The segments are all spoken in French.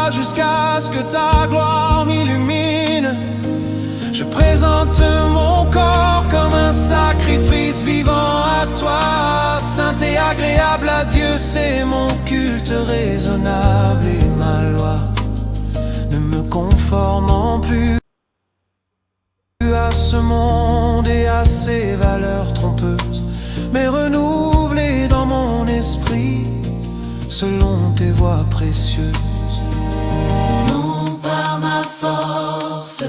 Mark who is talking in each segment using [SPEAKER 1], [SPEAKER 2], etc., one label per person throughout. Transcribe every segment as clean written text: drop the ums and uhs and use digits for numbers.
[SPEAKER 1] toi jusqu'à ce que ta gloire m'illumine. Je présente mon corps comme un sacrifice vivant à toi. Saint et agréable à Dieu, c'est mon culte raisonnable et ma loi. Ne me conformant plus à ce monde et à ses valeurs trompeuses, mais renouvelé dans mon esprit selon tes voies précieuses.
[SPEAKER 2] Non par ma force,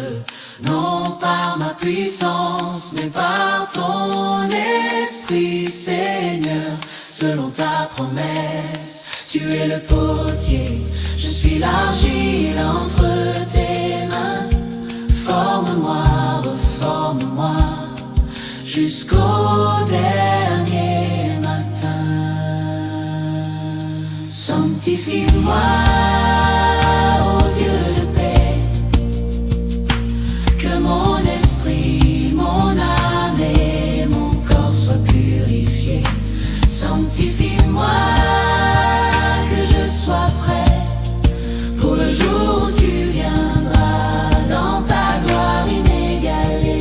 [SPEAKER 2] non par ma puissance, mais par ton esprit, Seigneur, selon ta promesse. Tu es le potier, je suis l'argile entre tes mains. Forme-moi, reforme-moi, jusqu'au dernier matin. Sanctifie-moi, ô Dieu de paix, que mon esprit, mon âme et mon corps soient purifiés. Sanctifie-moi, que je sois prêt pour le jour où tu viendras dans ta gloire inégalée.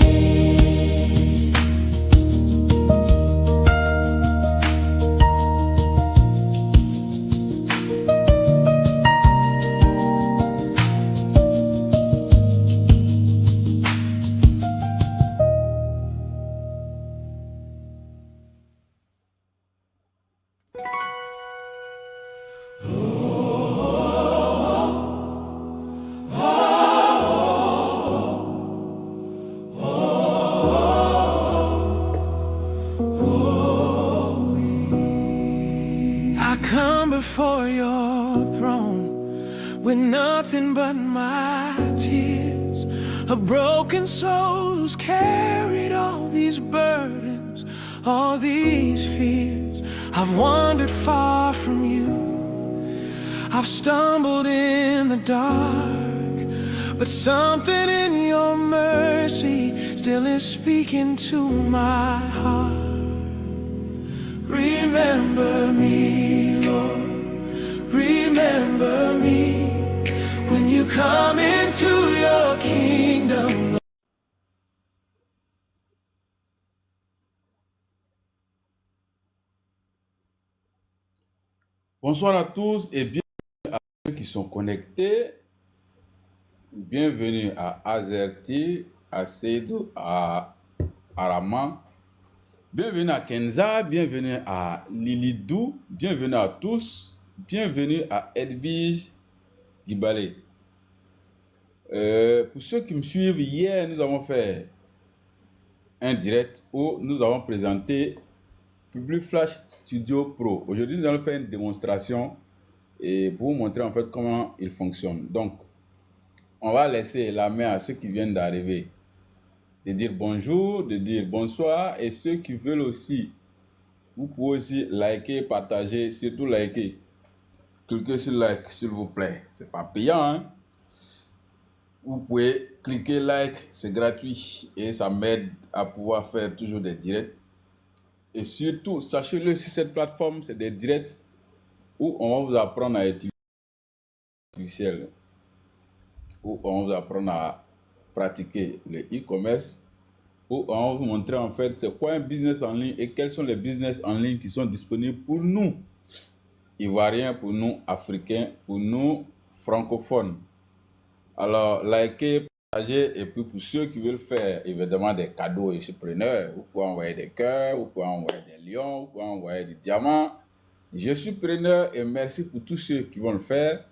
[SPEAKER 1] I come before your throne with nothing but my tears, a broken soul who's carried all these burdens, all these fears. I've wandered far from you, I've stumbled in the dark, but something in your mercy still is speaking to my heart. Remember me, Lord, remember me when you come into your kingdom.
[SPEAKER 3] Bonsoir à tous et bienvenue à ceux qui sont connectés. Bienvenue à Azerty, à Seydou, à Arama. Bienvenue à Kenza, bienvenue à Lilidou, bienvenue à tous. Bienvenue à Edwige Gibale. Pour ceux qui me suivent, hier nous avons fait un direct où nous avons présenté Publiflash Studio Pro. Aujourd'hui, nous allons faire une démonstration et pour vous montrer en fait comment il fonctionne. Donc, on va laisser la main à ceux qui viennent d'arriver, de dire bonjour, de dire bonsoir, et ceux qui veulent aussi, vous pouvez aussi liker, partager, surtout liker. Cliquez sur like s'il vous plaît, c'est pas payant, hein? Vous pouvez cliquer like, c'est gratuit et ça m'aide à pouvoir faire toujours des directs. Et surtout, sachez-le, sur cette plateforme, c'est des directs où on va vous apprendre à utiliser l'artificiel, où on va vous apprendre à pratiquer le e-commerce, où on va vous montrer en fait c'est quoi un business en ligne et quels sont les business en ligne qui sont disponibles pour nous, Ivoiriens, pour nous, Africains, pour nous, francophones. Alors, likez, partagez, et puis pour ceux qui veulent faire évidemment des cadeaux et preneurs, vous pouvez envoyer des cœurs, vous pouvez envoyer des lions, vous pouvez envoyer des diamants. Je suis preneur et merci pour tous ceux qui vont le faire.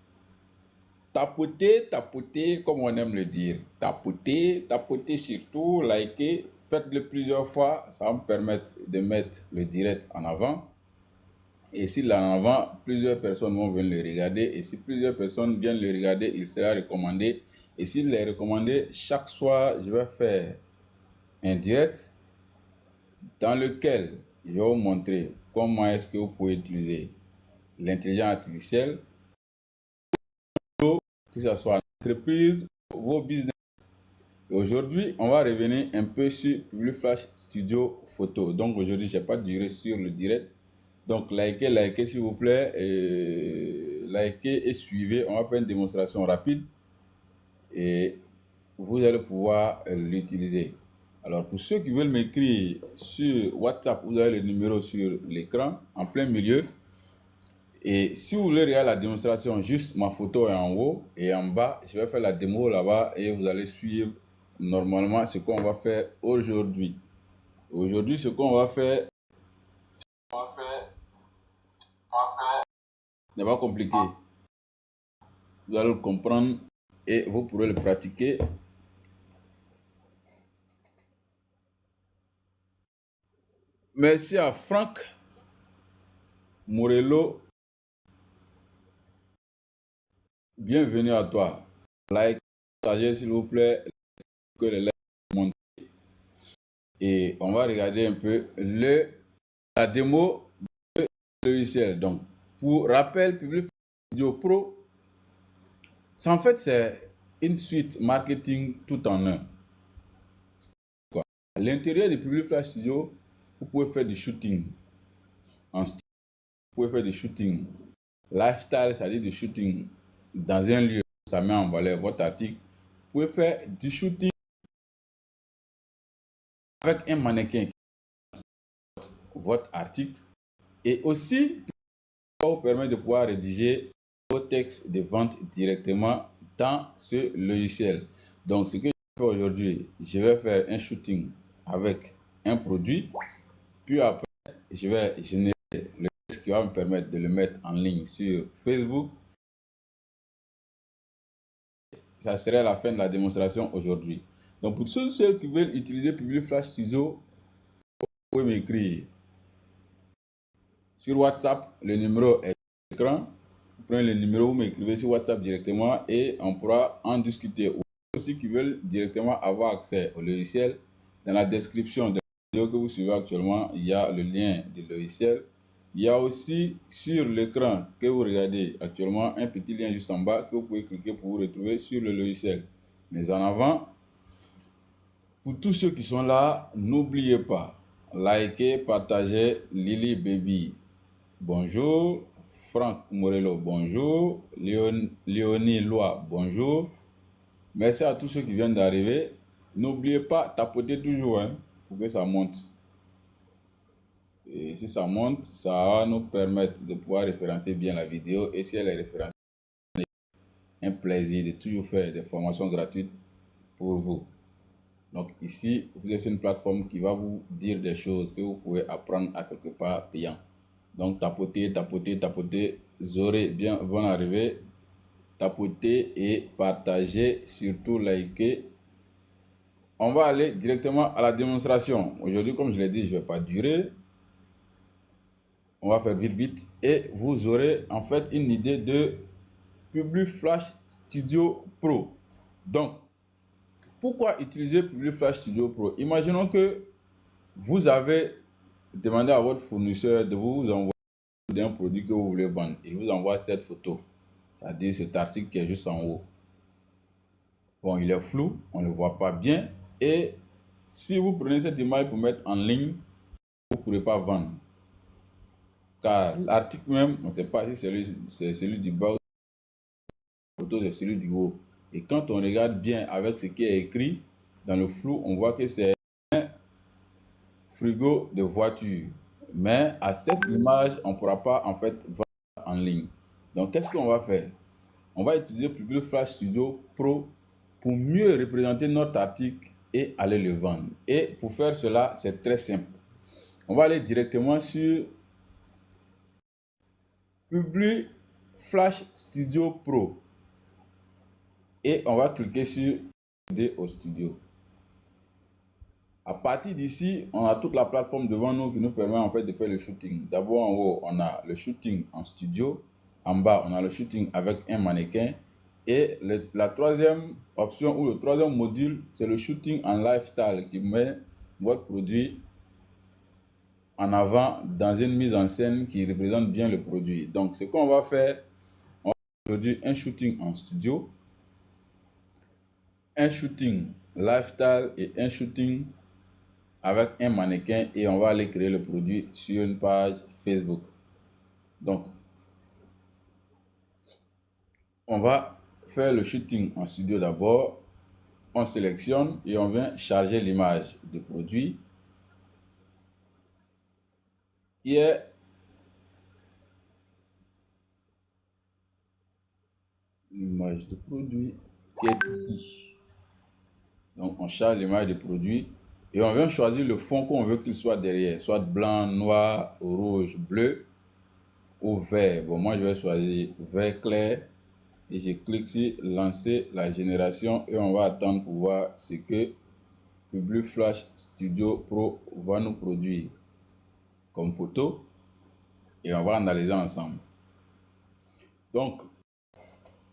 [SPEAKER 3] Tapotez, tapotez, comme on aime le dire. Tapotez, tapotez surtout, likez, faites-le plusieurs fois, ça va me permettre de mettre le direct en avant. Et s'il est en avant, plusieurs personnes vont venir le regarder. Et si plusieurs personnes viennent le regarder, il sera recommandé. Et s'il est recommandé, chaque soir, je vais faire un direct dans lequel je vais vous montrer comment est-ce que vous pouvez utiliser l'intelligence artificielle, que ce soit l'entreprise, vos business. Aujourd'hui, on va revenir un peu sur Publiflash Studio Photo. Donc aujourd'hui, je n'ai pas duré sur le direct. Donc, likez s'il vous plaît. Likez et suivez. On va faire une démonstration rapide et vous allez pouvoir l'utiliser. Alors, pour ceux qui veulent m'écrire sur WhatsApp, vous avez le numéro sur l'écran, en plein milieu. Et si vous voulez regarder la démonstration, juste ma photo est en haut et en bas, je vais faire la démo là-bas et vous allez suivre normalement ce qu'on va faire aujourd'hui. Aujourd'hui, ce qu'on va faire n'est pas compliqué. Vous allez le comprendre et vous pourrez le pratiquer. Merci à Franck Morello. Bienvenue à toi. Like, partagez s'il vous plaît, que les likes montent. Et on va regarder un peu la démo de logiciel. Donc, pour rappel, Public Studio Pro, en fait, c'est une suite marketing tout en un. À l'intérieur du Public Flash Studio, vous pouvez faire du shooting. Vous pouvez faire du shooting lifestyle, c'est-à-dire du shooting dans un lieu, ça met en valeur votre article. Vous pouvez faire du shooting avec un mannequin qui votre article et aussi vous permet de pouvoir rédiger vos textes de vente directement dans ce logiciel. Donc, ce que je vais faire aujourd'hui, je vais faire un shooting avec un produit, puis après, je vais générer le texte qui va me permettre de le mettre en ligne sur Facebook. Ça serait la fin de la démonstration aujourd'hui. Donc, pour ceux qui veulent utiliser Public Flash Studio, vous pouvez m'écrire sur WhatsApp. Le numéro est sur l'écran. Vous prenez le numéro, vous m'écrivez sur WhatsApp directement et on pourra en discuter. Ou ceux qui veulent directement avoir accès au logiciel, dans la description de la vidéo que vous suivez actuellement, il y a le lien du logiciel. Il y a aussi sur l'écran que vous regardez actuellement un petit lien juste en bas que vous pouvez cliquer pour vous retrouver sur le logiciel. Mais en avant, pour tous ceux qui sont là, n'oubliez pas, likez, partagez. Lily Baby, bonjour. Franck Morello, bonjour. Léonie Loa, bonjour. Merci à tous ceux qui viennent d'arriver. N'oubliez pas, tapotez toujours pour que ça monte. Et si ça monte, ça va nous permettre de pouvoir référencer bien la vidéo. Et si elle est référencée, un plaisir de toujours faire des formations gratuites pour vous. Donc ici, vous êtes sur une plateforme qui va vous dire des choses que vous pouvez apprendre à quelque part payant. Donc tapotez, tapotez, tapotez. Zoré, bien, bonne arrivée. Tapotez et partagez, surtout likez. On va aller directement à la démonstration. Aujourd'hui, comme je l'ai dit, je ne vais pas durer. On va faire vite et vous aurez en fait une idée de Public Flash Studio Pro. Donc, pourquoi utiliser Public Flash Studio Pro? Imaginons que vous avez demandé à votre fournisseur de vous envoyer un produit que vous voulez vendre. Il vous envoie cette photo, c'est-à-dire cet article qui est juste en haut. Bon, il est flou, on ne le voit pas bien. Et si vous prenez cette image pour mettre en ligne, vous ne pourrez pas vendre. Car l'article même, on ne sait pas si c'est celui du bas ou la photo c'est celui du haut. Et quand on regarde bien avec ce qui est écrit, dans le flou, on voit que c'est un frigo de voiture. Mais à cette image, on ne pourra pas en fait vendre en ligne. Donc, qu'est-ce qu'on va faire? On va utiliser Public Flash Studio Pro pour mieux représenter notre article et aller le vendre. Et pour faire cela, c'est très simple. On va aller directement sur Public Flash Studio Pro et on va cliquer sur Accéder au studio. À partir d'ici, on a toute la plateforme devant nous qui nous permet en fait de faire le shooting. D'abord en haut, on a le shooting en studio. En bas, on a le shooting avec un mannequin. Et la troisième option ou le troisième module, c'est le shooting en lifestyle qui met votre produit en avant dans une mise en scène qui représente bien le produit. Donc, ce qu'on va faire, on va produire un shooting en studio, un shooting lifestyle et un shooting avec un mannequin et on va aller créer le produit sur une page Facebook. Donc, on va faire le shooting en studio d'abord. On sélectionne et on vient charger l'image de produit qui est l'image de produit qui est ici. Donc, on charge l'image de produit et on vient choisir le fond qu'on veut qu'il soit derrière, soit blanc, noir, rouge, bleu ou vert. Bon, moi, je vais choisir vert clair et je clique sur lancer la génération et on va attendre pour voir ce que PubliFlash Studio Pro va nous produire comme photo et on va analyser ensemble. Donc,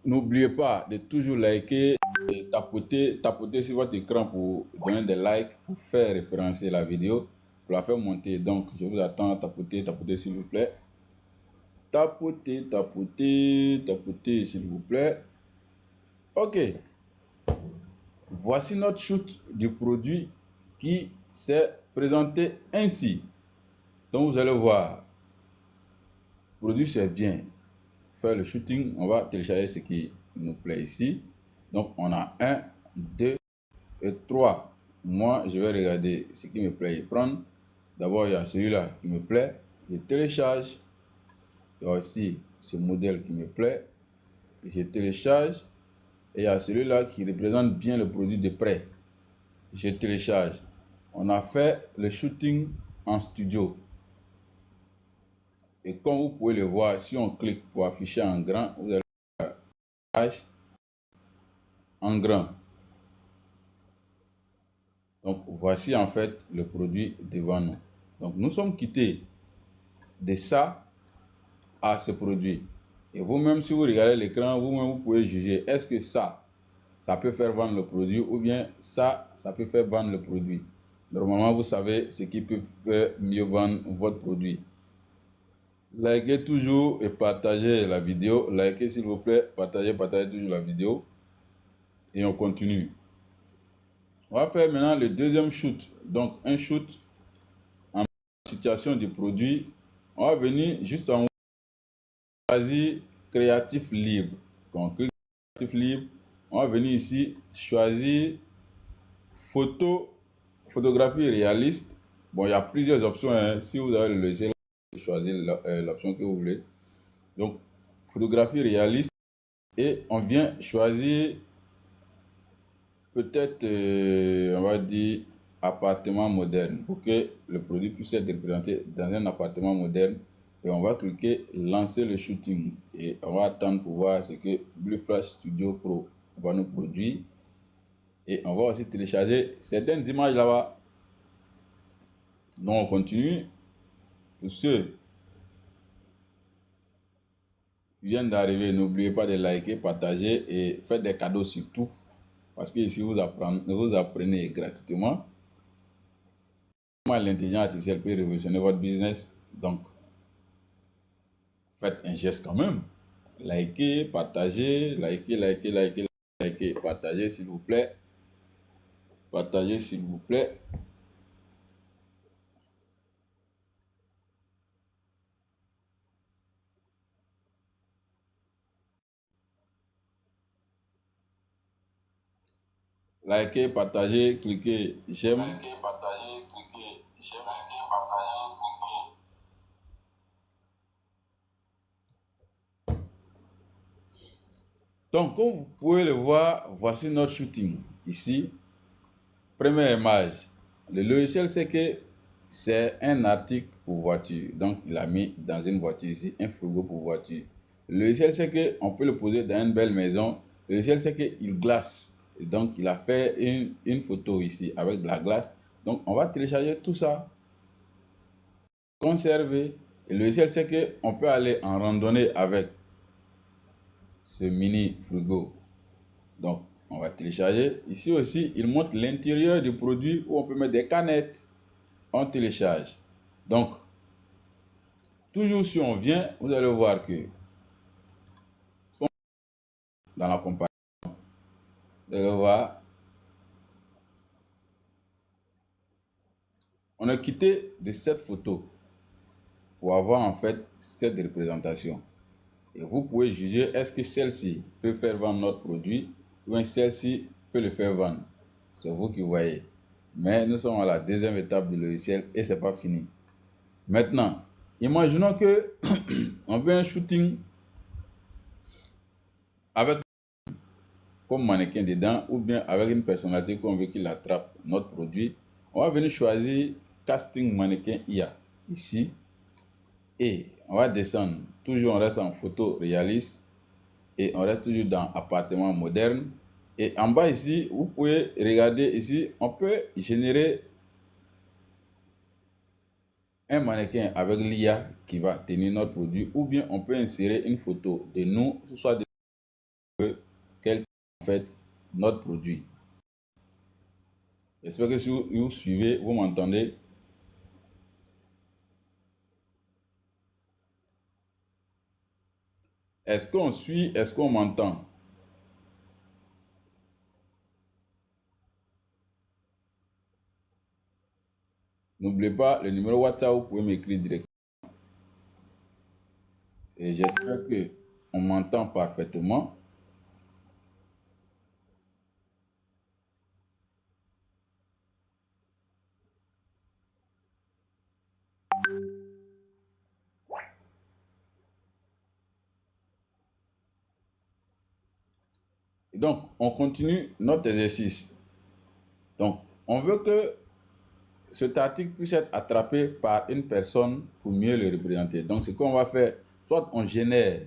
[SPEAKER 3] n'oubliez pas de toujours liker et tapoter sur votre écran pour donner des likes, pour faire référencer la vidéo, pour la faire monter. Donc, je vous attends, tapotez s'il vous plaît. Tapotez s'il vous plaît. Ok. Voici notre shoot du produit qui s'est présenté ainsi. Donc, vous allez voir, le produit c'est bien. Faire le shooting, on va télécharger ce qui nous plaît ici. Donc, on a 1, 2 et 3. Moi, je vais regarder ce qui me plaît et prendre. D'abord, il y a celui-là qui me plaît. Je télécharge. Il y a aussi ce modèle qui me plaît. Je télécharge. Et il y a celui-là qui représente bien le produit de près. Je télécharge. On a fait le shooting en studio. Et comme vous pouvez le voir, si on clique pour afficher en grand, vous allez voir en grand. Donc, voici en fait le produit devant nous. Donc, nous sommes quittés de ça à ce produit. Et vous-même, si vous regardez l'écran, vous-même, vous pouvez juger, est-ce que ça peut faire vendre le produit ou bien ça peut faire vendre le produit. Normalement, vous savez ce qui peut faire mieux vendre votre produit. Likez toujours et partagez la vidéo. Likez s'il vous plaît, partagez toujours la vidéo. Et on continue. On va faire maintenant le deuxième shoot. Donc, un shoot en situation du produit. On va venir juste en haut, choisir créatif libre. Quand on clique sur créatif libre, on va venir ici, choisir photographie réaliste. Bon, il y a plusieurs options. Hein. Si vous avez le logiciel, choisir l'option que vous voulez. Donc, photographie réaliste. Et on vient choisir peut-être, on va dire, appartement moderne pour que le produit puisse être représenté dans un appartement moderne. Et on va cliquer lancer le shooting et on va attendre pour voir ce que PubliFlash Studio Pro va nous produire. Et on va aussi télécharger certaines images là-bas. Donc on continue. Pour ceux qui viennent d'arriver, n'oubliez pas de liker, partager et faire des cadeaux surtout. Parce que ici, vous apprenez gratuitement comment l'intelligence artificielle peut révolutionner votre business. Donc, faites un geste quand même. Likez, partagez, likez, partagez s'il vous plaît. Partagez s'il vous plaît. Likez, partagez, cliquez j'aime.
[SPEAKER 4] Likez, partagez, cliquez j'aime. Likez, partagez, cliquez.
[SPEAKER 3] Donc, comme vous pouvez le voir, voici notre shooting. Ici, première image. Le logiciel sait que c'est un article pour voiture. Donc, il a mis dans une voiture ici, un frigo pour voiture. Le logiciel sait qu'on peut le poser dans une belle maison. Le logiciel sait qu'il glace. Et donc, il a fait une photo ici avec de la glace. Donc, on va télécharger tout ça. Conserver. Et le logiciel sait qu'on peut aller en randonnée avec ce mini frigo. Donc, on va télécharger. Ici aussi, il montre l'intérieur du produit où on peut mettre des canettes. On télécharge. Donc, toujours si on vient, vous allez voir que dans la comparaison, vous allez voir, on a quitté de cette photo. pour avoir en fait cette représentation. Et vous pouvez juger est-ce que celle-ci peut faire vendre notre produit ou bien celle-ci peut le faire vendre. C'est vous qui voyez. Mais nous sommes à la deuxième étape du logiciel et c'est pas fini. Maintenant, imaginons que on veut un shooting avec comme mannequin dedans ou bien avec une personnalité qu'on veut qu'il attrape notre produit. On va venir choisir casting mannequin IA ici et on va descendre. Toujours on reste en photo réaliste et on reste toujours dans appartement moderne. Et en bas ici, vous pouvez regarder ici, on peut générer un mannequin avec l'IA qui va tenir notre produit ou bien on peut insérer une photo de nous, soit de quel en fait notre produit. J'espère que si vous suivez, vous m'entendez. Est-ce qu'on suit? Est-ce qu'on m'entend? N'oubliez pas le numéro WhatsApp, vous pouvez m'écrire directement. Et j'espère que on m'entend parfaitement. Et donc, on continue notre exercice. Donc, on veut que cet article puisse être attrapé par une personne pour mieux le représenter. Donc, ce qu'on va faire, soit on génère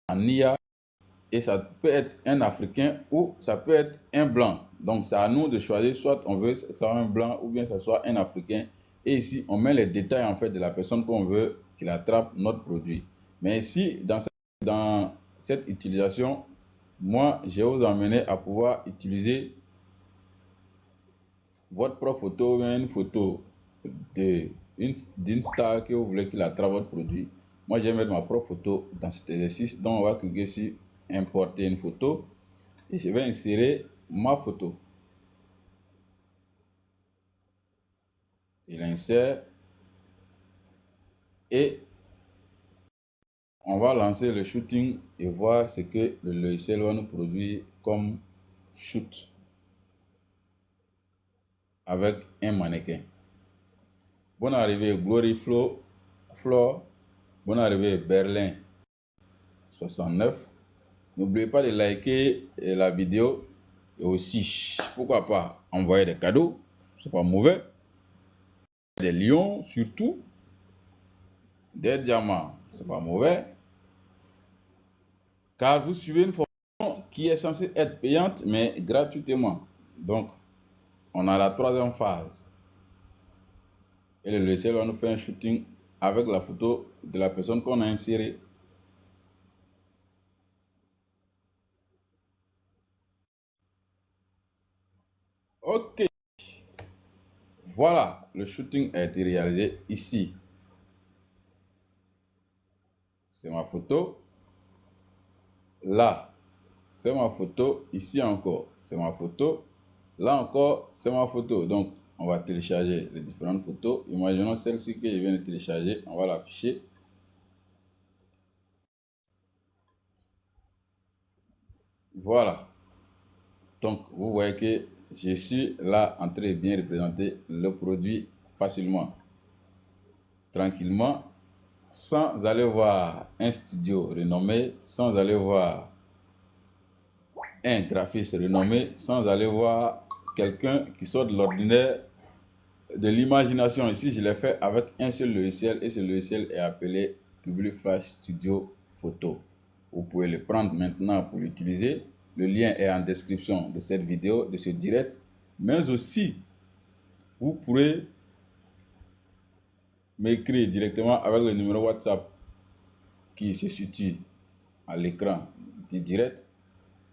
[SPEAKER 3] en IA et ça peut être un Africain ou ça peut être un blanc. Donc, c'est à nous de choisir, soit on veut que ça soit un blanc ou bien que ça soit un Africain. Et ici, on met les détails en fait de la personne qu'on veut qu'il attrape notre produit. Mais ici, dans cette utilisation, moi, je vais vous emmener à pouvoir utiliser votre propre photo ou une photo d'une star que vous voulez qu'il attrape votre produit. Moi, je vais mettre ma propre photo dans cet exercice. Donc, on va cliquer sur importer une photo et je vais insérer ma photo. Il insère et on va lancer le shooting et voir ce que le logiciel va nous produire comme shoot avec un mannequin. Bonne arrivée Glory Floor. Bonne arrivée Berlin 69. N'oubliez pas de liker la vidéo et aussi, pourquoi pas, envoyer des cadeaux. C'est pas mauvais. Des lions surtout. Des diamants, c'est pas mauvais. Car vous suivez une formation qui est censée être payante mais gratuitement. Donc, on a la troisième phase. Et le logiciel va nous faire un shooting avec la photo de la personne qu'on a insérée. Ok. Voilà, le shooting a été réalisé ici. C'est ma photo. Là, c'est ma photo. Ici encore, c'est ma photo. Là encore, c'est ma photo. Donc, on va télécharger les différentes photos. Imaginons celle-ci que je viens de télécharger. On va l'afficher. Voilà. Donc, vous voyez que je suis là en train de bien représenter le produit facilement, tranquillement, sans aller voir un studio renommé, sans aller voir un graphiste renommé, sans aller voir quelqu'un qui sort de l'ordinaire de l'imagination. Ici, je l'ai fait avec un seul logiciel et ce logiciel est appelé Publiflash Studio Photo. Vous pouvez le prendre maintenant pour l'utiliser. Le lien est en description de cette vidéo, de ce direct. Mais aussi, vous pourrez m'écrire directement avec le numéro WhatsApp qui se situe à l'écran du direct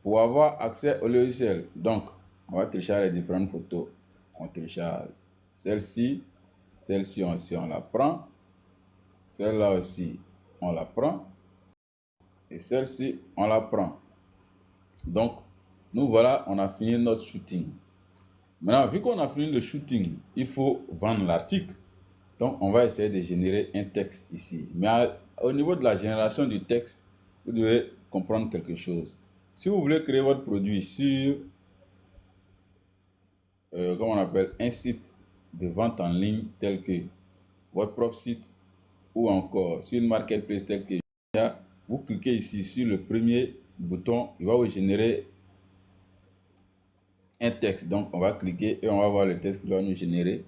[SPEAKER 3] pour avoir accès au logiciel. Donc, on va télécharger les différentes photos. On télécharge celle-ci, celle-ci aussi on la prend, celle-là aussi on la prend et celle-ci on la prend. Donc, nous voilà, on a fini notre shooting. Maintenant, vu qu'on a fini le shooting, il faut vendre l'article. Donc, on va essayer de générer un texte ici. Mais au niveau de la génération du texte, vous devez comprendre quelque chose. Si vous voulez créer votre produit sur, comment on appelle, un site de vente en ligne tel que votre propre site ou encore sur une marketplace telle que vous cliquez ici sur le premier bouton, il va vous générer un texte. Donc, on va cliquer et on va voir le texte qu'il va nous générer.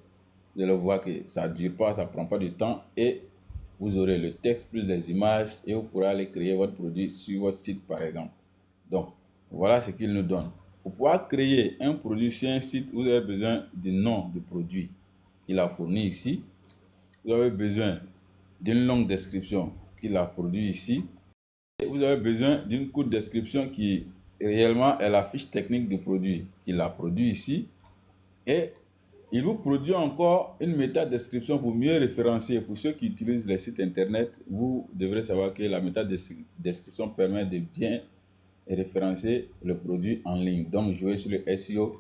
[SPEAKER 3] Vous allez voir que ça ne dure pas, ça ne prend pas du temps et vous aurez le texte plus des images et vous pourrez aller créer votre produit sur votre site par exemple. Donc, voilà ce qu'il nous donne. Pour pouvoir créer un produit sur un site, vous avez besoin du nom du produit qu'il a fourni ici. Vous avez besoin d'une longue description qu'il a produit ici. Et vous avez besoin d'une courte description qui réellement est la fiche technique du produit qu'il a produit ici. Et il vous produit encore une métadescription pour mieux référencer. Pour ceux qui utilisent les sites internet, vous devrez savoir que la métadescription permet de bien référencer le produit en ligne. Donc, jouer sur le SEO.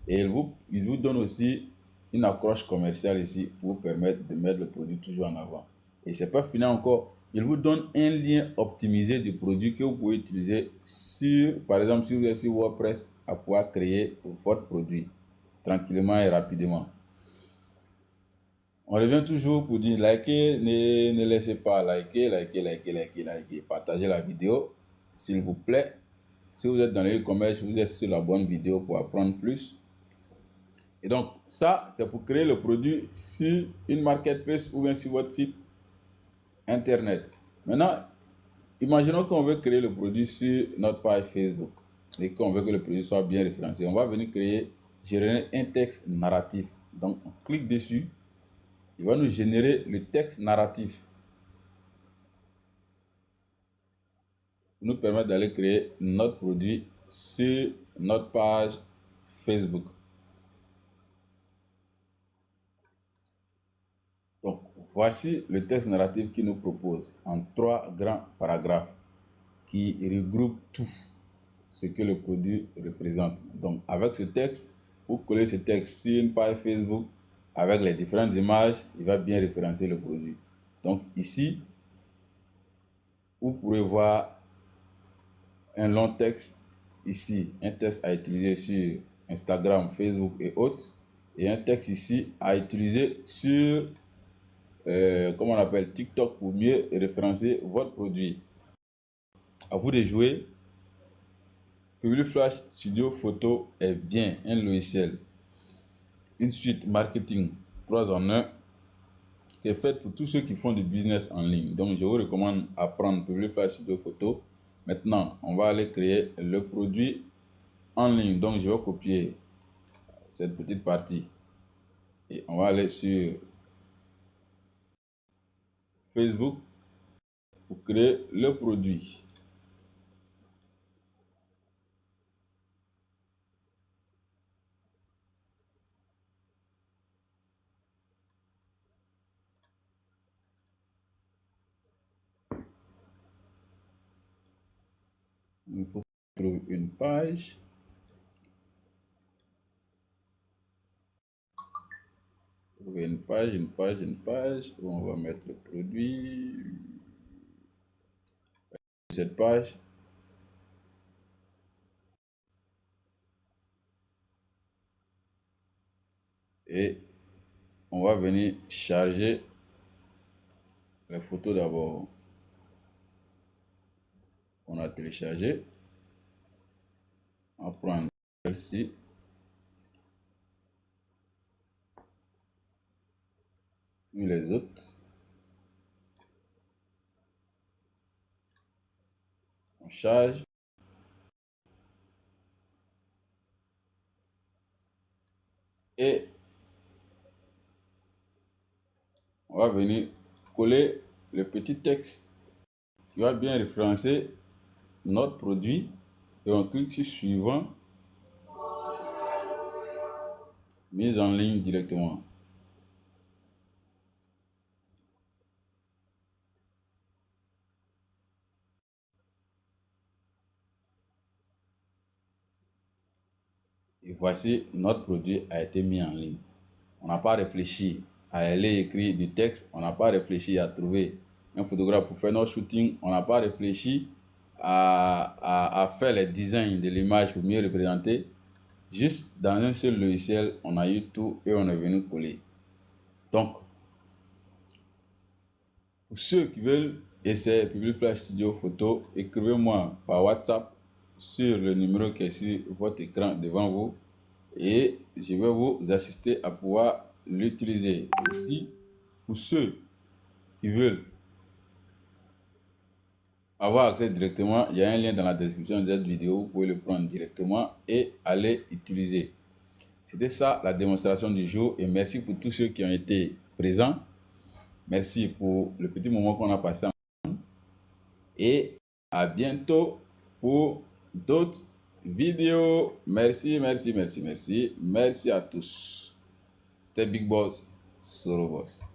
[SPEAKER 3] Et il vous donne aussi une accroche commerciale ici pour vous permettre de mettre le produit toujours en avant. Et c'est pas fini encore. Il vous donne un lien optimisé du produit que vous pouvez utiliser sur, par exemple, si vous êtes sur WordPress, à pouvoir créer votre produit tranquillement et rapidement. On revient toujours pour dire likez, ne laissez pas liker, partagez la vidéo, s'il vous plaît. Si vous êtes dans le e-commerce, vous êtes sur la bonne vidéo pour apprendre plus. Et donc, ça, c'est pour créer le produit sur une marketplace ou bien sur votre site internet. Maintenant, imaginons qu'on veut créer le produit sur notre page Facebook et qu'on veut que le produit soit bien référencé. On va venir générer un texte narratif. Donc, on clique dessus. Il va nous générer le texte narratif. Pour nous permettre d'aller créer notre produit sur notre page Facebook. Donc, voici le texte narratif qu'il nous propose en 3 grands paragraphes qui regroupent tout ce que le produit représente. Donc, avec ce texte, vous collez ce texte sur une page Facebook avec les différentes images, il va bien référencer le produit. Donc, ici, vous pourrez voir un long texte. Ici, un texte à utiliser sur Instagram, Facebook et autres. Et un texte ici à utiliser sur comment on appelle, TikTok pour mieux référencer votre produit. À vous de jouer. Publiflash Studio Photo est bien un logiciel, une suite marketing 3 en 1 qui est faite pour tous ceux qui font du business en ligne. Donc, je vous recommande d'apprendre Publiflash Studio Photo. Maintenant, on va aller créer le produit en ligne. Donc, je vais copier cette petite partie et on va aller sur Facebook pour créer le produit. Il faut trouver une page. Trouver une page où on va mettre le produit. Cette page. Et on va venir charger les photos d'abord. On a téléchargé. On va prendre celle-ci. Puis les autres. On charge. Et on va venir coller le petit texte qui va bien référencer notre produit. Et on clique sur suivant. Mise en ligne directement. Et voici, notre produit a été mis en ligne. On n'a pas réfléchi. à aller écrire du texte, on n'a pas réfléchi à trouver un photographe pour faire notre shooting, on n'a pas réfléchi à faire les designs de l'image pour mieux représenter. Juste dans un seul logiciel, on a eu tout et on est venu coller. Donc, pour ceux qui veulent essayer Publiflash Studio Photo, écrivez-moi par WhatsApp sur le numéro qui est sur votre écran devant vous et je vais vous assister à pouvoir l'utiliser. Aussi, pour ceux qui veulent avoir accès directement, il y a un lien dans la description de cette vidéo, vous pouvez le prendre directement et aller utiliser. C'était ça la démonstration du jour et merci pour tous ceux qui ont été présents. Merci pour le petit moment qu'on a passé ensemble et à bientôt pour d'autres vidéos. Merci, merci, merci, merci. Merci à tous. C'était Big Boss Soro Boss.